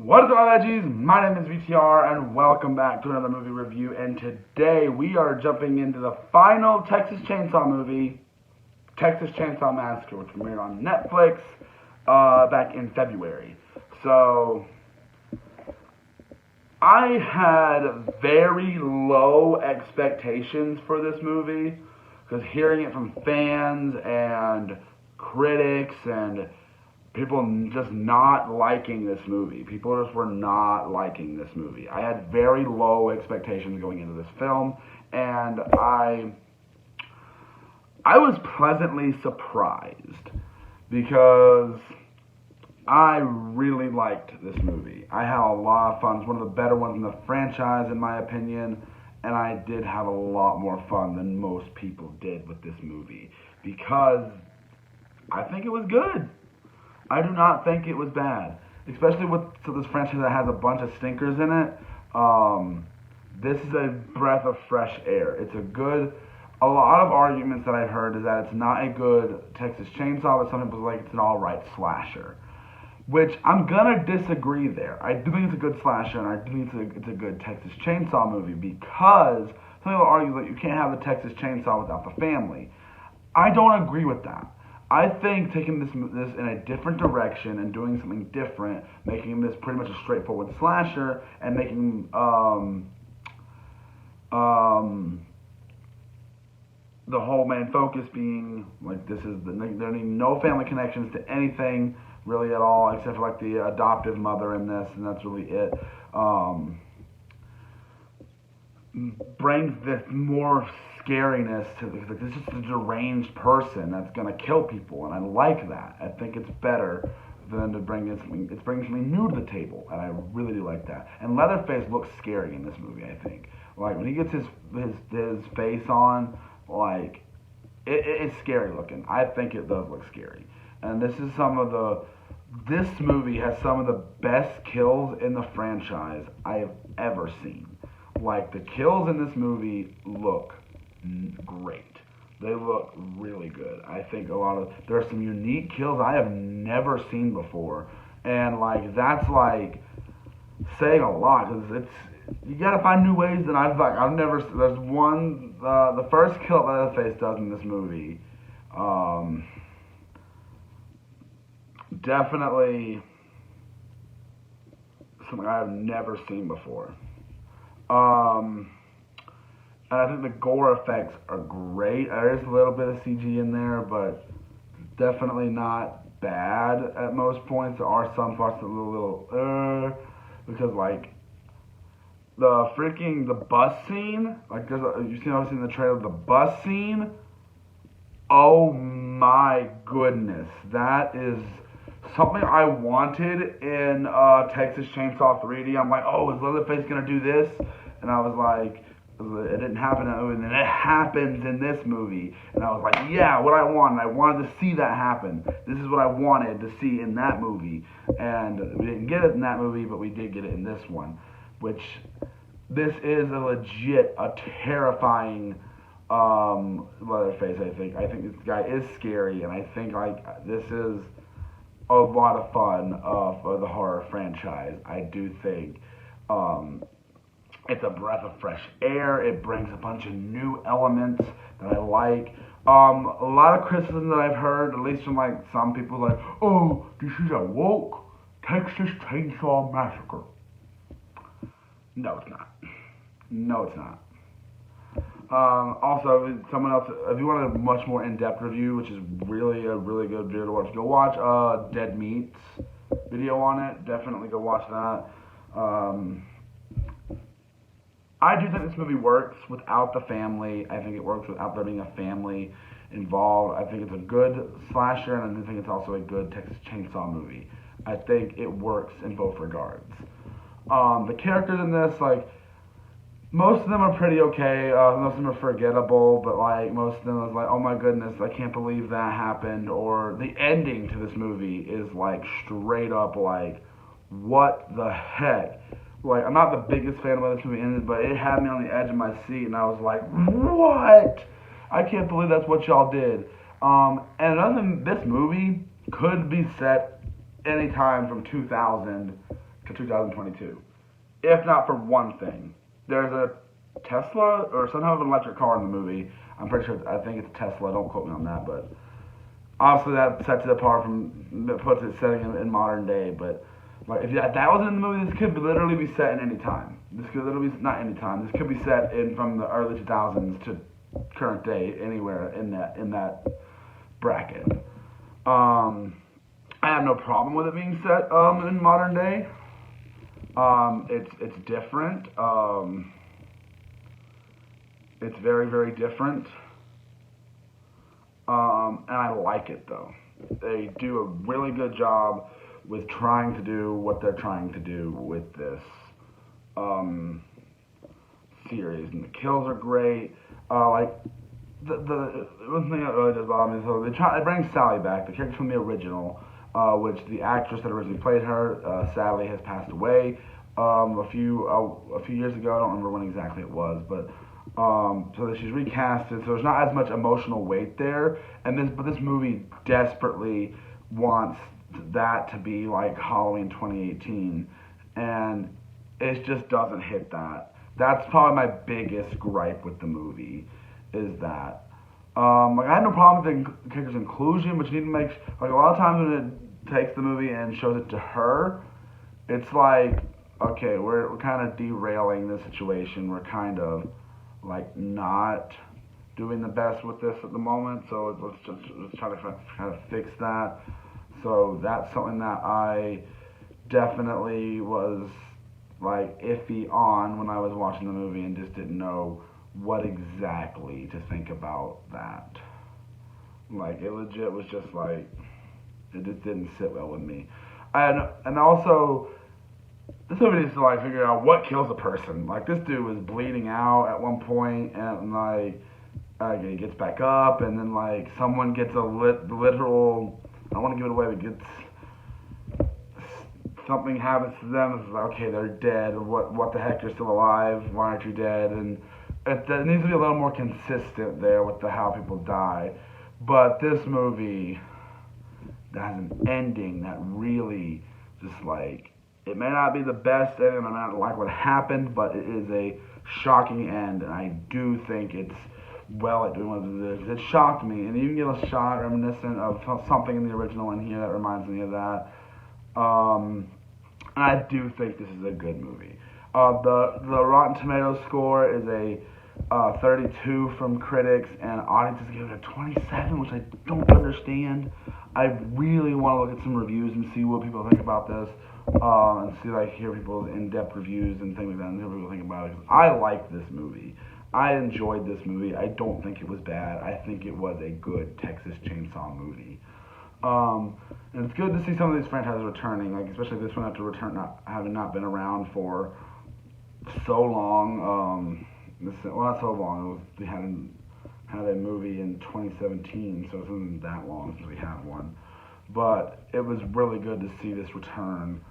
What is up, my veggies? My name is VTR, and welcome back to another movie review. And today we are jumping into the final Texas Chainsaw movie, Texas Chainsaw Massacre, which premiered on Netflix back in February. So I had very low expectations for this movie because hearing it from fans and critics and people just not liking this movie. People just were not liking this movie. I had very low expectations going into this film, and I was pleasantly surprised because I really liked this movie. I had a lot of fun. It's one of the better ones in the franchise, in my opinion, and I did have a lot more fun than most people did with this movie because I think it was good. I do not think it was bad, especially with this franchise that has a bunch of stinkers in it. This is a breath of fresh air. A lot of arguments that I've heard is that it's not a good Texas Chainsaw, but some people like it's an alright slasher, which I'm gonna disagree there. I do think it's a good slasher, and I do think it's a good Texas Chainsaw movie because some people argue that you can't have the Texas Chainsaw without the family. I don't agree with that. I think taking this in a different direction and doing something different, making this pretty much a straightforward slasher, and making the whole main focus being like there are no family connections to anything really at all except for like the adoptive mother in this, and that's really it. Brings this more scariness to this is just a deranged person that's gonna kill people, and I like that. I think it's better than to bring in something. It's bringing something new to the table, and I really do like that. And Leatherface looks scary in this movie. I think like when he gets his face on, like it's scary looking. I think it does look scary, and this movie has some of the best kills in the franchise I have ever seen. Like the kills in this movie look great. They look really good. I think there are some unique kills I have never seen before, and like that's like saying a lot because you gotta find new ways. And I've never. There's one the first kill that Leatherface does in this movie. Definitely something I have never seen before. And I think the gore effects are great. There is a little bit of CG in there, but definitely not bad at most points. There are some parts that are a little because like the bus scene, like you see obviously in the trailer, the bus scene. Oh my goodness, that is something I wanted in Texas Chainsaw 3D. I'm like, oh, is Leatherface gonna do this? And I was like, it didn't happen in that movie, and then it happens in this movie. And I was like, yeah, what I wanted. I wanted to see that happen. This is what I wanted to see in that movie. And we didn't get it in that movie, but we did get it in this one. Which, this is a terrifying Leatherface, I think. I think this guy is scary, and I think like this is a lot of fun for the horror franchise. I do think it's a breath of fresh air. It brings a bunch of new elements that I like. A lot of criticism that I've heard, at least from like some people, like, oh, this is a woke Texas Chainsaw Massacre. No, it's not. No, it's not. Also, someone else, if you want a much more in-depth review, which is really a really good video to watch, go watch Dead Meat's video on it. Definitely go watch that. I do think this movie works without the family. I think it works without there being a family involved. I think it's a good slasher, and I do think it's also a good Texas Chainsaw movie. I think it works in both regards. The characters in this, like, most of them are pretty okay. Most of them are forgettable, but like most of them is like, oh my goodness, I can't believe that happened. Or the ending to this movie is like straight up like, what the heck? Like, I'm not the biggest fan of how this movie ended, but it had me on the edge of my seat, and I was like, what? I can't believe that's what y'all did. And another thing, this movie could be set anytime from 2000 to 2022. If not for one thing. There's a Tesla or some type of an electric car in the movie. I'm pretty sure, I think it's Tesla, don't quote me on that, but obviously that sets it apart from, it puts it setting in modern day, but like if that wasn't in the movie, this could literally be set in any time. This could literally be, not any time, this could be set in from the early 2000s to current day, anywhere in that bracket. I have no problem with it being set in modern day. It's different. It's very, very different. And I like it though. They do a really good job with trying to do what they're trying to do with this series, and the kills are great. Like the one thing that really does bother me is they bring Sally back, the character from the original, which the actress that originally played her sadly has passed away a few years ago. I don't remember when exactly it was, but so that she's recasted, so there's not as much emotional weight there. But this movie desperately wants that to be like Halloween 2018, and it just doesn't hit that. That's probably my biggest gripe with the movie, is that. Like I had no problem with the character's inclusion, but you need to make like a lot of times when it takes the movie and shows it to her, it's like, okay, we're kind of derailing the situation. We're kind of like not doing the best with this at the moment, so let's try to kind of fix that. So that's something that I definitely was like iffy on when I was watching the movie and just didn't know what exactly to think about that. Like it legit was just like, it just didn't sit well with me. And also, this movie needs to like figure out what kills a person. Like this dude was bleeding out at one point, and like he gets back up, and then like someone gets a literal. I don't want to give it away, but gets something happens to them. It's like, okay, they're dead. What the heck? You're still alive? Why aren't you dead? And it needs to be a little more consistent there with how people die. But this movie has an ending that really just like, it may not be the best ending, I may not like what happened, but it is a shocking end, and I do think it's well at doing what it is. It shocked me, and you can get a shot reminiscent of something in the original in here that reminds me of that. And I do think this is a good movie. The Rotten Tomatoes score is a 32 from critics, and audiences give it a 27, which I don't understand. I really want to look at some reviews and see what people think about this, and see, like, hear people's in-depth reviews and things like that, and hear what people think about it. Because I like this movie. I enjoyed this movie. I don't think it was bad. I think it was a good Texas Chainsaw movie. And it's good to see some of these franchises returning, like especially this one after having not been around for so long. Well, not so long. They had a movie in 2017, so it wasn't that long since we had one. But it was really good to see this return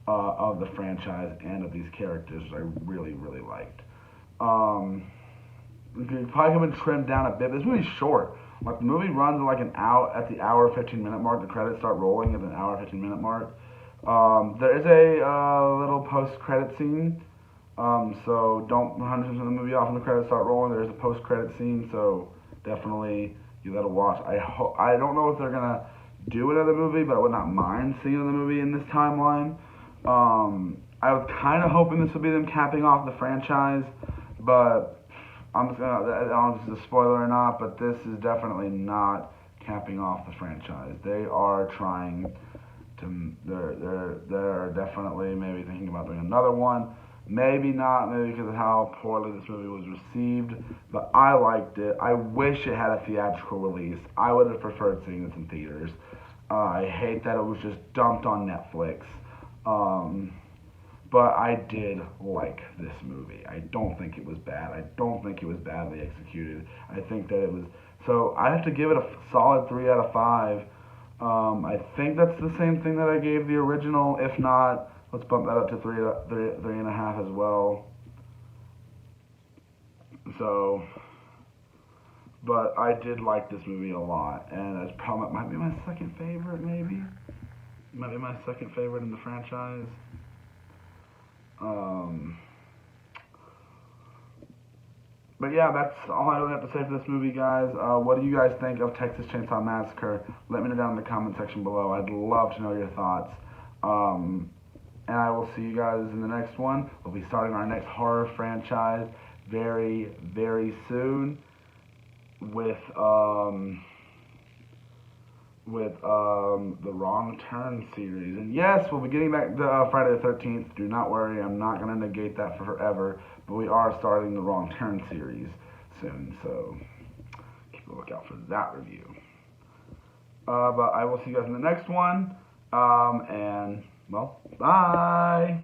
of the franchise and of these characters, which I really, really liked. It probably could have been trimmed down a bit. This movie's short. Like the movie runs like an hour at the hour 15-minute mark. The credits start rolling at an hour 15-minute mark. There is a little post-credit scene. So don't 100% of the movie off when the credits start rolling. There is a post-credit scene, so definitely give that a watch. I don't know if they're gonna do another movie, but I would not mind seeing another movie in this timeline. I was kind of hoping this would be them capping off the franchise, but I don't know if this is a spoiler or not, but this is definitely not capping off the franchise. They are trying to. They're definitely maybe thinking about doing another one. Maybe not, maybe because of how poorly this movie was received, but I liked it. I wish it had a theatrical release. I would have preferred seeing this in theaters. I hate that it was just dumped on Netflix. But I did like this movie. I don't think it was bad. I don't think it was badly executed. I think that it was... So I have to give it a solid 3 out of 5. I think that's the same thing that I gave the original. If not, let's bump that up to 3.5 as well. So... But I did like this movie a lot. And it's probably... It might be my second favorite, maybe? It might be my second favorite in the franchise. But yeah, that's all I really have to say for this movie, guys. What do you guys think of Texas Chainsaw Massacre? Let me know down in the comment section below. I'd love to know your thoughts. And I will see you guys in the next one. We'll be starting our next horror franchise very, very soon with the Wrong Turn series. And yes, we'll be getting back to Friday the 13th. Do not worry, I'm not going to negate that for forever. But we are starting the Wrong Turn series soon, so keep a lookout for that review. But I will see you guys in the next one. And, well, bye!